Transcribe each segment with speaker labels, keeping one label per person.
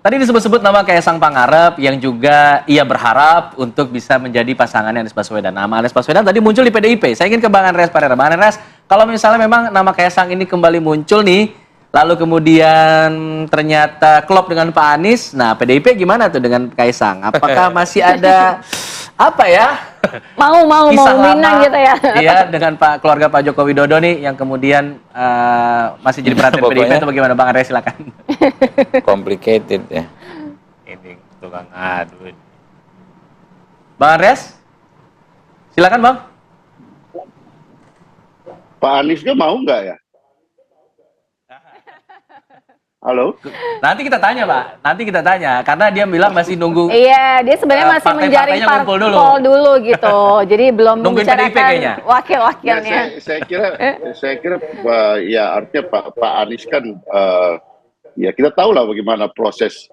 Speaker 1: Tadi disebut-sebut nama Kaisang Pangarep yang juga ia berharap untuk bisa menjadi pasangannya Anies Baswedan. Nama Anies Baswedan tadi muncul di PDIP. Saya ingin ke Bang Andreas Parera. Bang Andreas, kalau misalnya memang nama Kaisang ini kembali muncul nih, lalu kemudian ternyata klop dengan Pak Anies, nah PDIP gimana tuh dengan Kaisang? Apakah masih ada apa ya?
Speaker 2: Mau
Speaker 1: Kisah
Speaker 2: Minang
Speaker 1: lama,
Speaker 2: gitu ya.
Speaker 1: iya, dengan keluarga Pak Joko Widodo nih yang kemudian masih jadi perhatian PDIP
Speaker 3: Pokoknya
Speaker 1: atau bagaimana, Bang Andreas, silakan.
Speaker 3: complicated ya.
Speaker 1: Ini tukang aduh. Bang Andreas, silakan Bang.
Speaker 4: Pak Aniesnya mau nggak ya? Halo?
Speaker 1: Nanti kita tanya, Pak. Nanti kita tanya karena dia bilang masih nunggu.
Speaker 2: Iya, dia sebenarnya masih menjaring
Speaker 1: partai-partainya ngumpul
Speaker 2: parpol dulu gitu. Jadi belum
Speaker 1: Nungguin PDIP kayaknya.
Speaker 2: membicarakan wakil-wakilnya.
Speaker 4: Saya kira ya artinya Pak Anies kan ya kita tahu lah bagaimana proses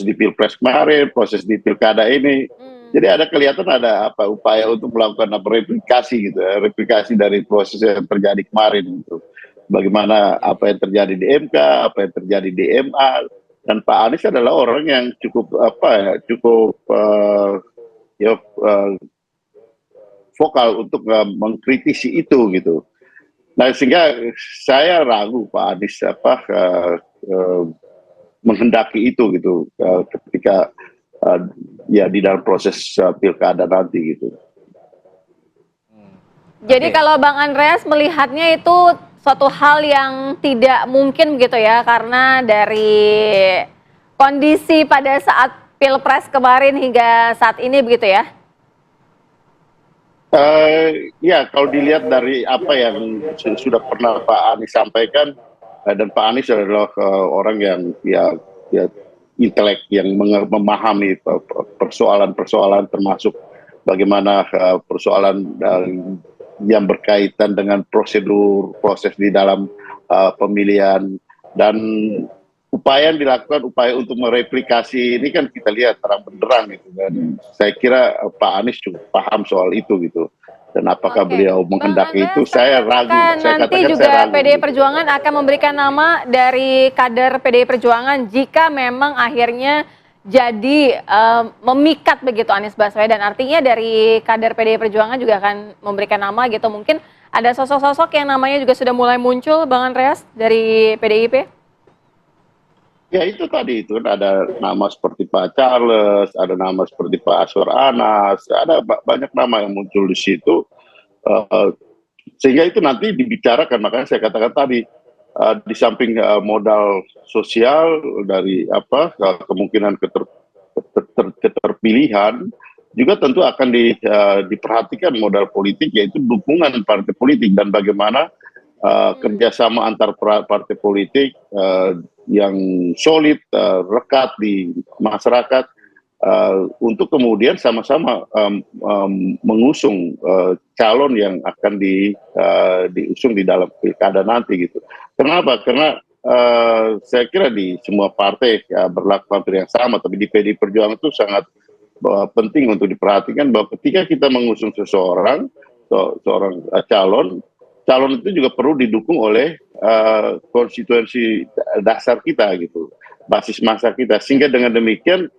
Speaker 4: di Pilpres kemarin, proses di Pilkada ini. Jadi kelihatan ada upaya untuk melakukan replikasi gitu ya, replikasi dari proses yang terjadi kemarin gitu. Bagaimana apa yang terjadi di MK, apa yang terjadi di MA, dan Pak Anies adalah orang yang cukup vokal untuk mengkritisi itu gitu. Nah sehingga saya ragu Pak Anies menghendaki itu gitu ketika ya di dalam proses pilkada nanti gitu.
Speaker 2: Jadi kalau Bang Andreas melihatnya itu suatu hal yang tidak mungkin gitu ya, karena dari kondisi pada saat Pilpres kemarin hingga saat ini begitu ya?
Speaker 4: Ya kalau dilihat dari apa yang sudah pernah Pak Anies sampaikan, dan Pak Anies adalah orang yang ya intelek yang memahami persoalan-persoalan termasuk bagaimana persoalan yang berkaitan dengan proses di dalam pemilihan, dan upaya yang dilakukan, upaya untuk mereplikasi ini kan kita lihat terang benderang gitu, dan saya kira Pak Anies cukup paham soal itu gitu. Dan apakah beliau menghendaki itu, saya ragu.
Speaker 2: Nanti juga PDI Perjuangan akan memberikan nama dari kader PDI Perjuangan jika memang akhirnya jadi memikat begitu Anies Baswedan. Artinya dari kader PDI Perjuangan juga akan memberikan nama gitu. Mungkin ada sosok-sosok yang namanya juga sudah mulai muncul, Bang Andreas, dari PDIP?
Speaker 4: Ya itu tadi, itu ada nama seperti Pak Charles, ada nama seperti Pak Aswar Anas, ada banyak nama yang muncul di situ, sehingga itu nanti dibicarakan. Makanya saya katakan tadi, di samping modal sosial dari kemungkinan keterpilihan, juga tentu akan diperhatikan modal politik, yaitu dukungan partai politik dan bagaimana kerjasama antar partai politik yang solid, rekat di masyarakat, untuk kemudian sama-sama mengusung calon yang akan diusung di dalam pilkada nanti gitu. Kenapa? Karena saya kira di semua partai berlaku hampir yang sama, tapi di PDI Perjuangan itu sangat penting untuk diperhatikan bahwa ketika kita mengusung seorang calon itu juga perlu didukung oleh konstituensi dasar kita gitu, basis massa kita, sehingga dengan demikian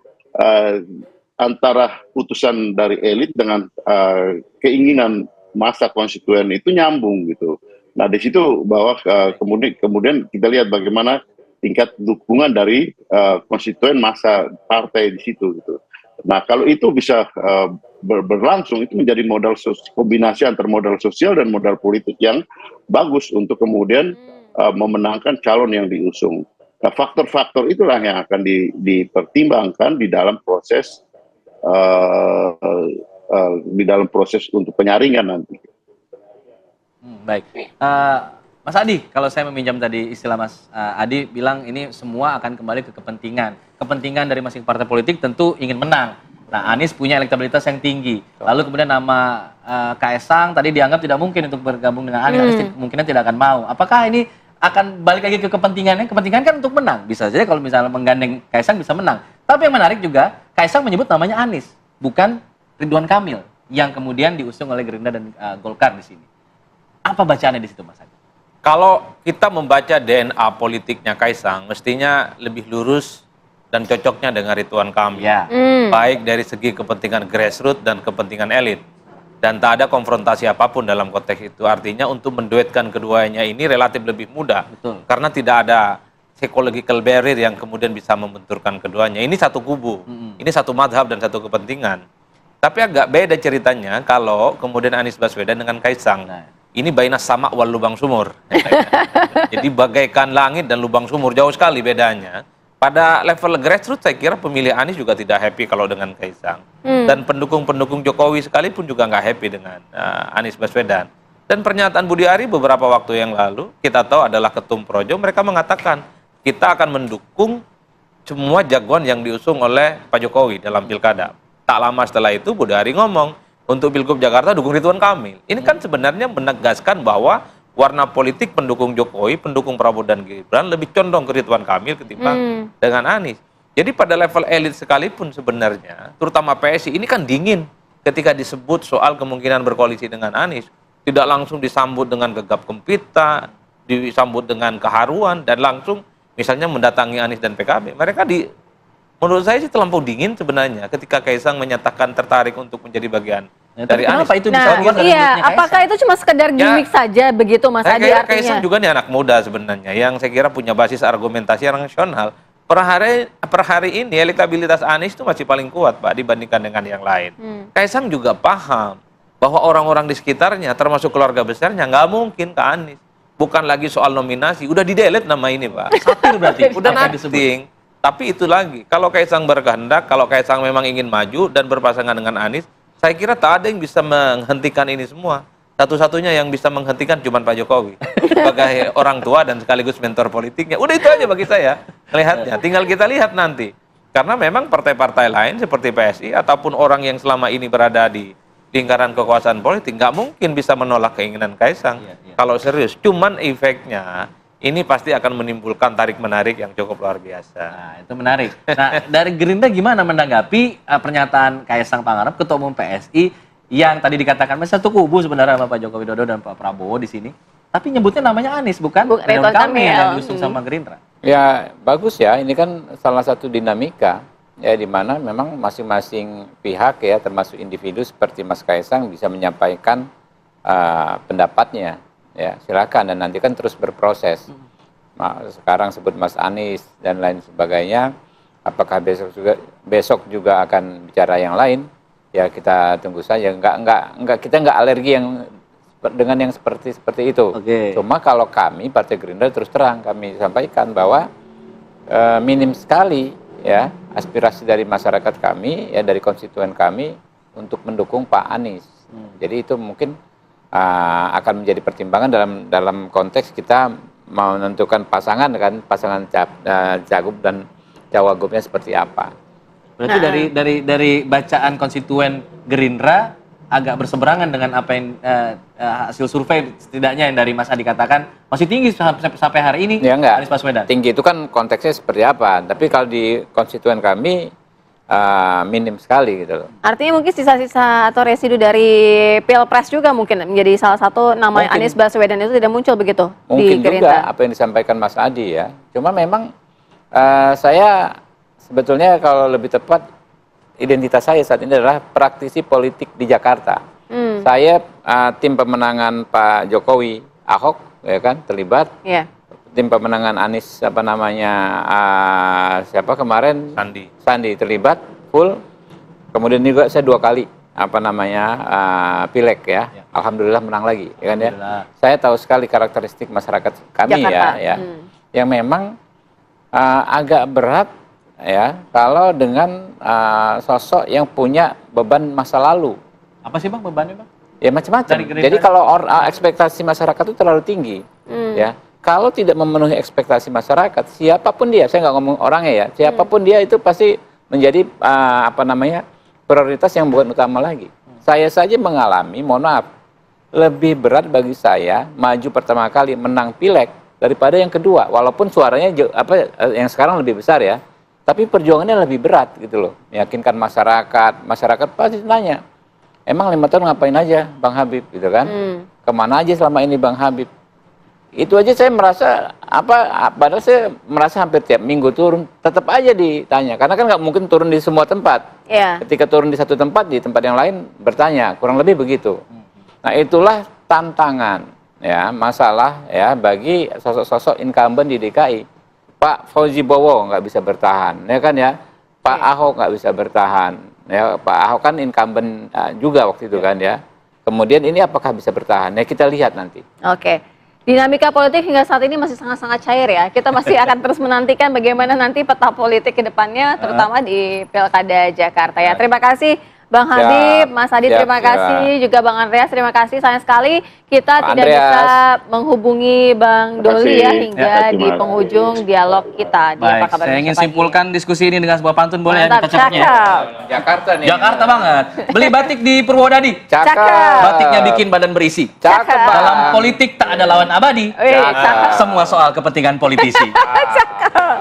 Speaker 4: antara putusan dari elit dengan keinginan massa konstituen itu nyambung gitu. Nah di situ bahwa kemudian kita lihat bagaimana tingkat dukungan dari konstituen massa partai di situ gitu. Nah kalau itu bisa berlangsung, itu menjadi kombinasi antara modal sosial dan modal politik yang bagus untuk kemudian memenangkan calon yang diusung. Nah, faktor-faktor itulah yang akan dipertimbangkan di dalam proses untuk penyaringan nanti.
Speaker 1: Baik, Mas Adi, kalau saya meminjam tadi istilah Mas Adi bilang ini semua akan kembali ke kepentingan dari masing partai politik tentu ingin menang. Nah, Anies punya elektabilitas yang tinggi. Lalu kemudian nama Kaisang tadi dianggap tidak mungkin untuk bergabung dengan Anies. Anies kemungkinan tidak akan mau. Apakah ini akan balik lagi ke kepentingannya? Kepentingan kan untuk menang. Bisa saja kalau misalnya menggandeng Kaisang bisa menang. Tapi yang menarik juga, Kaisang menyebut namanya Anies, bukan Ridwan Kamil yang kemudian diusung oleh Gerindra dan Golkar di sini. Apa bacaannya di situ, Mas Adi?
Speaker 3: Kalau kita membaca DNA politiknya Kaisang, mestinya lebih lurus dan cocoknya dengan Ridwan Kamil.
Speaker 1: Ya.
Speaker 3: Baik dari segi kepentingan grassroots dan kepentingan elit. Dan tak ada konfrontasi apapun dalam konteks itu. Artinya untuk menduetkan keduanya ini relatif lebih mudah.
Speaker 1: Betul.
Speaker 3: Karena tidak ada psychological barrier yang kemudian bisa membenturkan keduanya. Ini satu kubu, ini satu madhab dan satu kepentingan. Tapi agak beda ceritanya kalau kemudian Anies Baswedan dengan Kaisang.
Speaker 1: Nah.
Speaker 3: Ini baina sama wal lubang sumur. Jadi bagaikan langit dan lubang sumur, jauh sekali bedanya. Pada level grassroots saya kira pemilih Anies juga tidak happy kalau dengan Kaisang. Dan pendukung-pendukung Jokowi sekalipun juga nggak happy dengan Anies Baswedan. Dan pernyataan Budi Ari beberapa waktu yang lalu, kita tahu adalah ketum Projo, mereka mengatakan kita akan mendukung semua jagoan yang diusung oleh Pak Jokowi dalam pilkada. Tak lama setelah itu Budi Ari ngomong, untuk Pilgub Jakarta dukung Ridwan Kamil. Ini kan sebenarnya menegaskan bahwa warna politik pendukung Jokowi, pendukung Prabowo dan Gibran lebih condong ke Ridwan Kamil ketimbang dengan Anies. Jadi pada level elit sekalipun sebenarnya, terutama PSI, ini kan dingin ketika disebut soal kemungkinan berkoalisi dengan Anies. Tidak langsung disambut dengan gegap gempita, disambut dengan keharuan, dan langsung misalnya mendatangi Anies dan PKB. Menurut saya sih terlampau dingin sebenarnya ketika Kaisang menyatakan tertarik untuk menjadi bagian dari Anies.
Speaker 1: Kenapa itu bisa
Speaker 2: Nah,
Speaker 1: keluar dari
Speaker 2: iya,
Speaker 1: mulutnya Kaisang?
Speaker 2: apakah itu cuma sekedar gimmick saja begitu Mas
Speaker 3: Saya
Speaker 2: Adi
Speaker 3: kira
Speaker 2: artinya?
Speaker 3: Kaisang juga nih anak muda sebenarnya, yang saya kira punya basis argumentasi yang rasional. Per hari ini elektabilitas Anies itu masih paling kuat Pak dibandingkan dengan yang lain. Kaisang juga paham bahwa orang-orang di sekitarnya termasuk keluarga besarnya nggak mungkin ke Anies. Bukan lagi soal nominasi, udah di-delete nama ini Pak.
Speaker 1: Satir berarti.
Speaker 3: Udah
Speaker 1: apa yang disebut?
Speaker 3: nothing. Tapi itu lagi, kalau Kaisang berkehendak, kalau Kaisang memang ingin maju dan berpasangan dengan Anies, saya kira tak ada yang bisa menghentikan ini semua. Satu-satunya yang bisa menghentikan cuma Pak Jokowi sebagai orang tua dan sekaligus mentor politiknya. Udah itu aja bagi saya melihatnya. Tinggal kita lihat nanti. Karena memang partai-partai lain seperti PSI ataupun orang yang selama ini berada di lingkaran kekuasaan politik nggak mungkin bisa menolak keinginan Kaisang. Kalau serius. Cuman efeknya ini pasti akan menimbulkan tarik-menarik yang cukup luar biasa.
Speaker 1: Nah, itu menarik. Nah, dari Gerindra gimana menanggapi pernyataan Kaisang Pangarep, Ketua Umum PSI, yang tadi dikatakan masih satu kubu sebenarnya sama Pak Joko Widodo dan Pak Prabowo di sini, tapi nyebutnya namanya Anies, bukan Ridwan Kamil yang diusung sama Gerindra.
Speaker 3: Ya, bagus ya. Ini kan salah satu dinamika ya di mana memang masing-masing pihak ya termasuk individu seperti Mas Kaisang bisa menyampaikan pendapatnya. Ya, silakan, dan nanti kan terus berproses. Sekarang sebut Mas Anies dan lain sebagainya. Apakah besok juga akan bicara yang lain? Ya kita tunggu saja. Kita nggak alergi yang dengan yang seperti itu.
Speaker 1: Oke.
Speaker 3: Cuma kalau kami Partai Gerindra terus terang kami sampaikan bahwa minim sekali ya aspirasi dari masyarakat kami ya dari konstituen kami untuk mendukung Pak Anies. Jadi itu mungkin akan menjadi pertimbangan dalam konteks kita mau menentukan pasangan cagup dan cawagupnya seperti apa.
Speaker 1: Berarti dari bacaan konstituen Gerindra agak berseberangan dengan apa yang hasil survei setidaknya yang dari Mas Adi katakan masih tinggi sampai hari ini.
Speaker 3: Ya enggak.
Speaker 1: Anies Baswedan.
Speaker 3: Tinggi itu kan konteksnya seperti apa. Tapi kalau di konstituen kami minim sekali gitu loh.
Speaker 2: Artinya mungkin sisa-sisa atau residu dari Pilpres juga mungkin menjadi salah satu nama
Speaker 3: Mungkin.
Speaker 2: Anies Baswedan itu tidak muncul begitu
Speaker 3: Mungkin
Speaker 2: di
Speaker 3: juga
Speaker 2: Gerindra.
Speaker 3: apa yang disampaikan Mas Adi ya. Cuma memang saya sebetulnya kalau lebih tepat identitas saya saat ini adalah praktisi politik di Jakarta. Saya tim pemenangan Pak Jokowi, Ahok ya kan terlibat.
Speaker 2: Iya.
Speaker 3: Tim pemenangan Anies siapa kemarin Sandi terlibat full. Kemudian juga saya 2 kali pileg ya. Alhamdulillah menang lagi ya kan ya. Saya tahu sekali karakteristik masyarakat kami
Speaker 2: Jakarta.
Speaker 3: ya yang memang agak berat ya kalau dengan sosok yang punya beban masa lalu.
Speaker 1: Apa sih Bang bebannya Bang?
Speaker 3: Ya macam-macam. Jadi kalau ekspektasi masyarakat itu terlalu tinggi ya. Kalau tidak memenuhi ekspektasi masyarakat, siapapun dia, saya nggak ngomong orangnya ya, siapapun dia itu pasti menjadi prioritas yang bukan utama lagi. Saya saja mengalami, mohon maaf, lebih berat bagi saya maju pertama kali menang pileg daripada yang kedua, walaupun suaranya yang sekarang lebih besar ya, tapi perjuangannya lebih berat gitu loh, meyakinkan masyarakat pasti nanya, emang 5 tahun ngapain aja Bang Habib gitu kan, kemana aja selama ini Bang Habib?
Speaker 5: Itu aja saya merasa padahal saya merasa hampir tiap minggu turun, tetap aja ditanya. Karena kan nggak mungkin turun di semua tempat.
Speaker 2: Iya.
Speaker 5: Ketika turun di satu tempat, di tempat yang lain bertanya, kurang lebih begitu. Nah, itulah tantangan, ya, masalah ya bagi sosok-sosok incumbent di DKI. Pak Fauzi Bowo nggak bisa bertahan, ya kan ya. Pak Ahok nggak bisa bertahan, ya. Pak Ahok kan incumbent juga waktu itu kan ya. Kemudian ini apakah bisa bertahan? Ya kita lihat nanti.
Speaker 2: Oke. Dinamika politik hingga saat ini masih sangat-sangat cair ya. Kita masih akan terus menantikan bagaimana nanti peta politik ke depannya, terutama di Pilkada Jakarta ya. Terima kasih Bang Habib, Mas Adi terima kasih, juga Bang Andreas terima kasih. Sayang sekali kita
Speaker 5: Pak
Speaker 2: tidak
Speaker 5: Andreas.
Speaker 2: bisa menghubungi Bang Doli ya hingga di
Speaker 4: terima kasih.
Speaker 2: penghujung dialog kita di Apa
Speaker 1: Baik,
Speaker 2: Kabar
Speaker 1: saya ingin
Speaker 2: Indonesia Pagi.
Speaker 1: simpulkan diskusi ini dengan sebuah pantun boleh ya
Speaker 2: Mantap,
Speaker 1: kita cakapnya?
Speaker 2: cakep.
Speaker 5: Jakarta nih.
Speaker 1: Jakarta banget. Beli batik di Purwodadi.
Speaker 2: Cakep.
Speaker 1: Batiknya bikin badan berisi.
Speaker 5: Cakep.
Speaker 2: Cakep.
Speaker 5: Bang.
Speaker 1: Dalam politik tak ada lawan abadi.
Speaker 2: Wih, cakep.
Speaker 1: Semua soal kepentingan politisi.
Speaker 2: Cakep.